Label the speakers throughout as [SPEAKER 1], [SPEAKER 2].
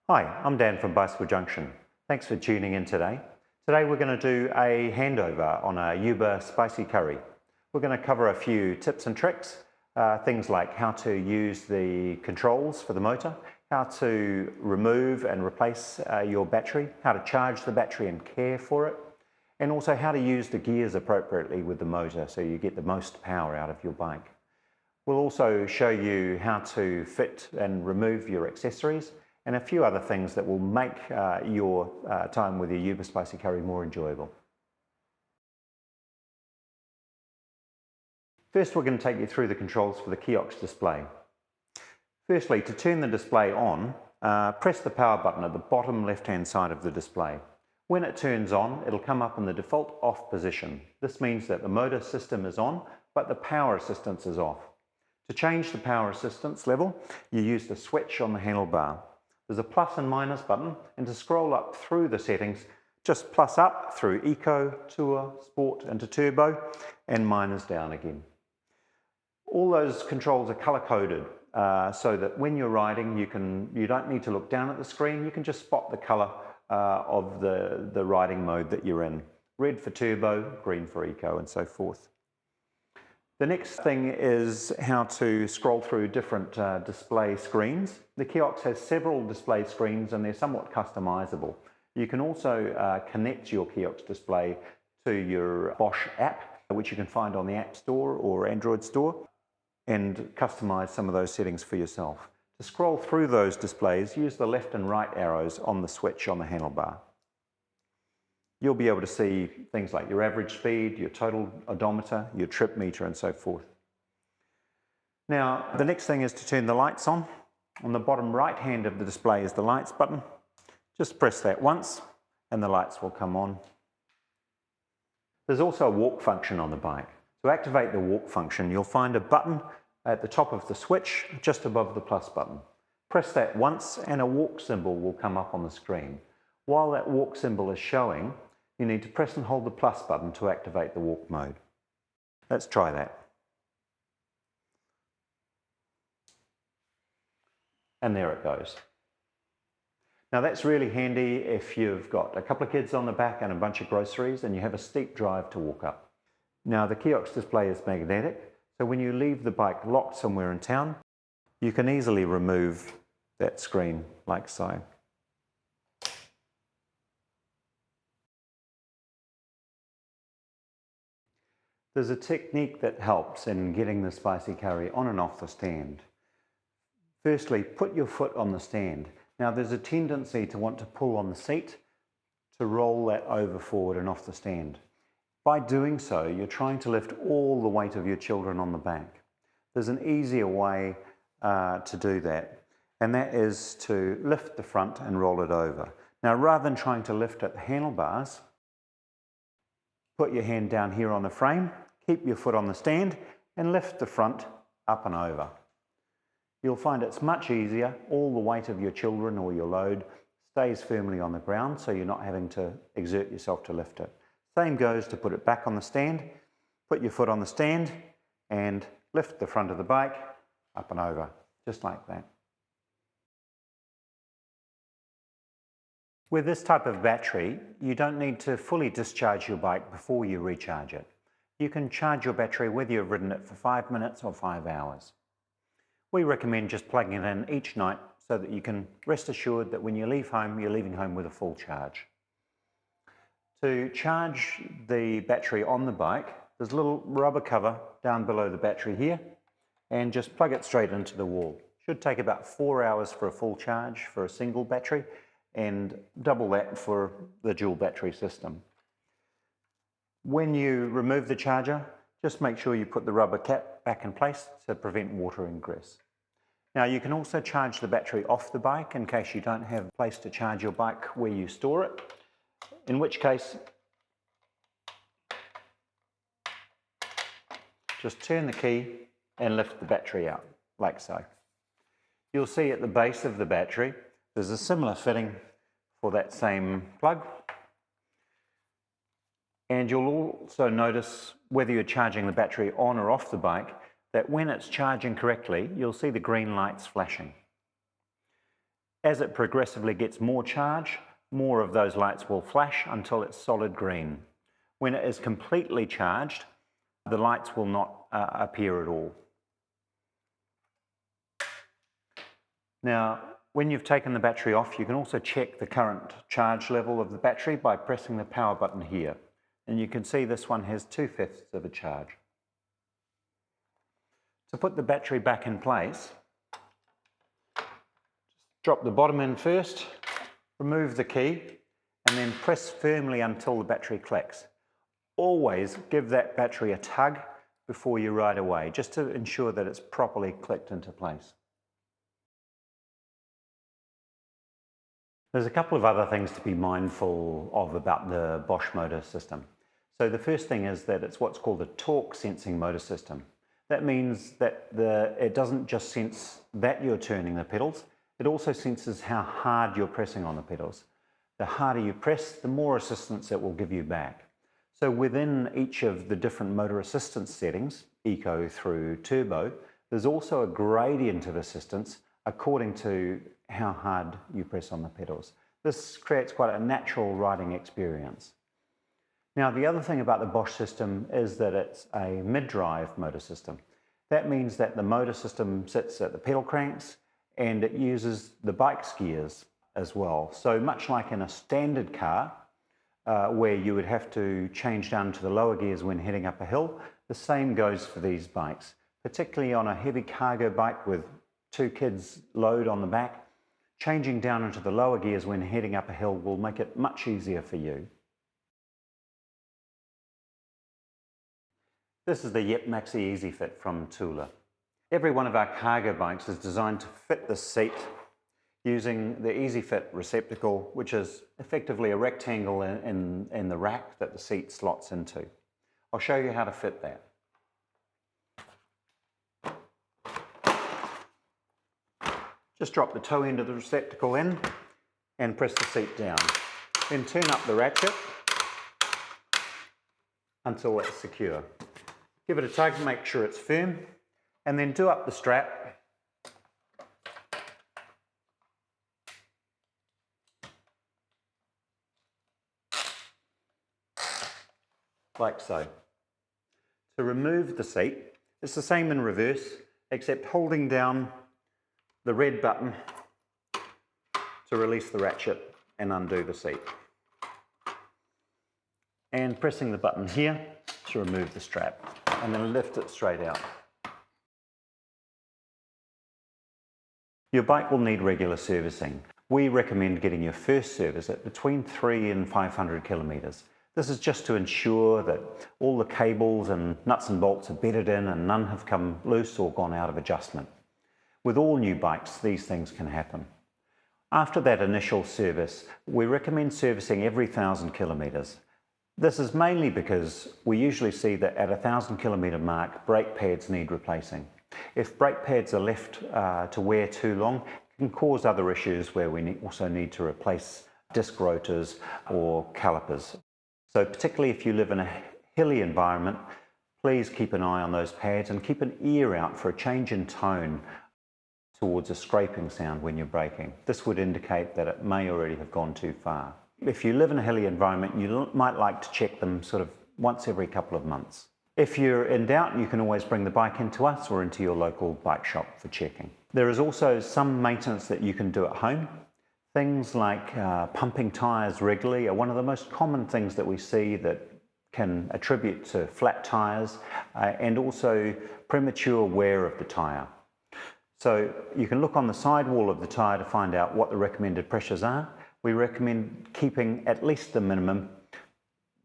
[SPEAKER 1] Hi, I'm Dan from Bicycle Junction. Thanks for tuning in today. Today we're going to do a handover on a Yuba Spicy Curry. We're going to cover a few tips and tricks, things like how to use the controls for the motor, how to remove and replace your battery, how to charge the battery and care for it, and also how to use the gears appropriately with the motor so you get the most power out of your bike. We'll also show you how to fit and remove your accessories and a few other things that will make your time with your Yuba Spicy Curry more enjoyable. First, we're going to take you through the controls for the Kiox display. Firstly, to turn the display on, press the power button at the bottom left-hand side of the display. When it turns on, it'll come up in the default off position. This means that the motor system is on, but the power assistance is off. To change the power assistance level, you use the switch on the handlebar. There's a plus and minus button, and to scroll up through the settings, just plus up through Eco, Tour, Sport into Turbo, and minus down again. All those controls are color-coded so that when you're riding, you don't need to look down at the screen. You can just spot the color of the riding mode that you're in. Red for Turbo, green for Eco, and so forth. The next thing is how to scroll through different display screens. The Kiox has several display screens and they're somewhat customizable. You can also connect your Kiox display to your Bosch app, which you can find on the App Store or Android Store, and customize some of those settings for yourself. To scroll through those displays, use the left and right arrows on the switch on the handlebar. You'll be able to see things like your average speed, your total odometer, your trip meter, and so forth. Now, the next thing is to turn the lights on. On the bottom right hand of the display is the lights button. Just press that once and the lights will come on. There's also a walk function on the bike. To activate the walk function, you'll find a button at the top of the switch just above the plus button. Press that once and a walk symbol will come up on the screen. While that walk symbol is showing, you need to press and hold the plus button to activate the walk mode. Let's try that. And there it goes. Now that's really handy if you've got a couple of kids on the back and a bunch of groceries and you have a steep drive to walk up. Now the Kiox display is magnetic, so when you leave the bike locked somewhere in town, you can easily remove that screen like so. There's a technique that helps in getting the spicy curry on and off the stand. Firstly, put your foot on the stand. Now there's a tendency to want to pull on the seat to roll that over forward and off the stand. By doing so, you're trying to lift all the weight of your children on the back. There's an easier way to do that, and that is to lift the front and roll it over. Now rather than trying to lift at the handlebars, put your hand down here on the frame, keep your foot on the stand, and lift the front up and over. You'll find it's much easier. All the weight of your children or your load stays firmly on the ground, so you're not having to exert yourself to lift it. Same goes to put it back on the stand. Put your foot on the stand and lift the front of the bike up and over, just like that. With this type of battery, you don't need to fully discharge your bike before you recharge it. You can charge your battery whether you've ridden it for 5 minutes or 5 hours. We recommend just plugging it in each night so that you can rest assured that when you leave home, you're leaving home with a full charge. To charge the battery on the bike, there's a little rubber cover down below the battery here, and just plug it straight into the wall. Should take about 4 hours for a full charge for a single battery, and double that for the dual battery system. When you remove the charger, just make sure you put the rubber cap back in place to prevent water ingress. Now you can also charge the battery off the bike in case you don't have a place to charge your bike where you store it, in which case just turn the key and lift the battery out like so. You'll see at the base of the battery there's a similar fitting for that same plug. And you'll also notice whether you're charging the battery on or off the bike, that when it's charging correctly, you'll see the green lights flashing. As it progressively gets more charge, more of those lights will flash until it's solid green. When it is completely charged, the lights will not appear at all. Now, when you've taken the battery off, you can also check the current charge level of the battery by pressing the power button here. And you can see this one has 2/5 of a charge. To put the battery back in place, drop the bottom in first, remove the key, and then press firmly until the battery clicks. Always give that battery a tug before you ride away, just to ensure that it's properly clicked into place. There's a couple of other things to be mindful of about the Bosch motor system. So the first thing is that it's what's called a torque sensing motor system. That means that it doesn't just sense that you're turning the pedals, it also senses how hard you're pressing on the pedals. The harder you press, the more assistance it will give you back. So within each of the different motor assistance settings, Eco through Turbo, there's also a gradient of assistance according to how hard you press on the pedals. This creates quite a natural riding experience. Now, the other thing about the Bosch system is that it's a mid-drive motor system. That means that the motor system sits at the pedal cranks and it uses the bike's gears as well. So much like in a standard car, where you would have to change down to the lower gears when heading up a hill, the same goes for these bikes, particularly on a heavy cargo bike with 2 kids load on the back. Changing down into the lower gears when heading up a hill will make it much easier for you. This is the Yep Maxi Easy Fit from Tula. Every one of our cargo bikes is designed to fit the seat using the Easy Fit receptacle, which is effectively a rectangle in the rack that the seat slots into. I'll show you how to fit that. Just drop the toe end of the receptacle in and press the seat down. Then turn up the ratchet until it's secure. Give it a tug, make sure it's firm, and then do up the strap. Like so. To remove the seat, it's the same in reverse, except holding down the red button to release the ratchet and undo the seat. And pressing the button here to remove the strap, and then lift it straight out. Your bike will need regular servicing. We recommend getting your first service at between 300 and 500 kilometres. This is just to ensure that all the cables and nuts and bolts are bedded in and none have come loose or gone out of adjustment. With all new bikes, these things can happen. After that initial service, we recommend servicing every 1,000 kilometres. This is mainly because we usually see that at a 1,000 kilometre mark, brake pads need replacing. If brake pads are left to wear too long, it can cause other issues where we also need to replace disc rotors or calipers. So particularly if you live in a hilly environment, please keep an eye on those pads and keep an ear out for a change in tone towards a scraping sound when you're braking. This would indicate that it may already have gone too far. If you live in a hilly environment, you might like to check them sort of once every couple of months. If you're in doubt, you can always bring the bike into us or into your local bike shop for checking. There is also some maintenance that you can do at home. Things like pumping tyres regularly are one of the most common things that we see that can attribute to flat tyres and also premature wear of the tyre. So you can look on the sidewall of the tyre to find out what the recommended pressures are. We recommend keeping at least the minimum,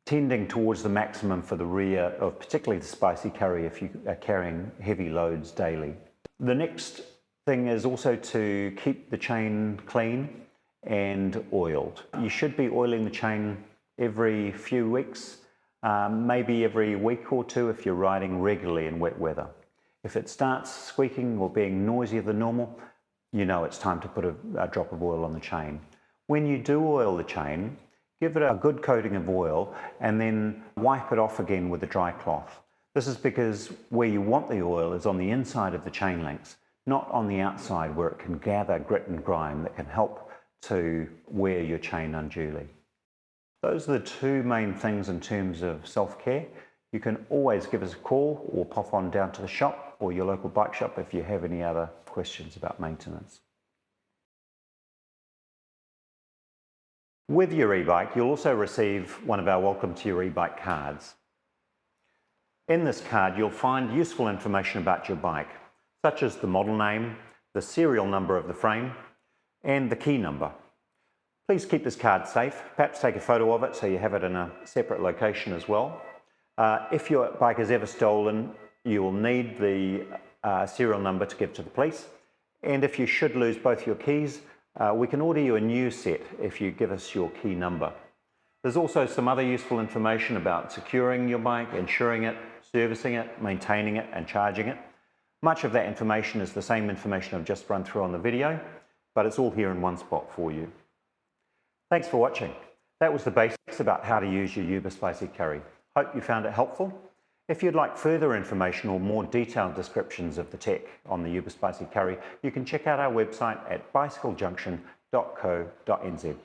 [SPEAKER 1] tending towards the maximum for the rear of particularly the Spicy Curry if you are carrying heavy loads daily. The next thing is also to keep the chain clean and oiled. You should be oiling the chain every few weeks, maybe every week or two if you're riding regularly in wet weather. If it starts squeaking or being noisier than normal, you know it's time to put a drop of oil on the chain. When you do oil the chain, give it a good coating of oil and then wipe it off again with a dry cloth. This is because where you want the oil is on the inside of the chain links, not on the outside where it can gather grit and grime that can help to wear your chain unduly. Those are the two main things in terms of self-care. You can always give us a call or pop on down to the shop or your local bike shop if you have any other questions about maintenance. With your e-bike, you'll also receive one of our Welcome to Your e-bike cards. In this card, you'll find useful information about your bike, such as the model name, the serial number of the frame, and the key number. Please keep this card safe. Perhaps take a photo of it so you have it in a separate location as well. If your bike is ever stolen, you will need the serial number to give to the police. And if you should lose both your keys, we can order you a new set if you give us your key number. There's also some other useful information about securing your bike, insuring it, servicing it, maintaining it, and charging it. Much of that information is the same information I've just run through on the video, but it's all here in one spot for you. Thanks for watching. That was the basics about how to use your Yuba Spicy Curry. Hope you found it helpful. If you'd like further information or more detailed descriptions of the tech on the Yuba Spicy Curry, you can check out our website at bicyclejunction.co.nz.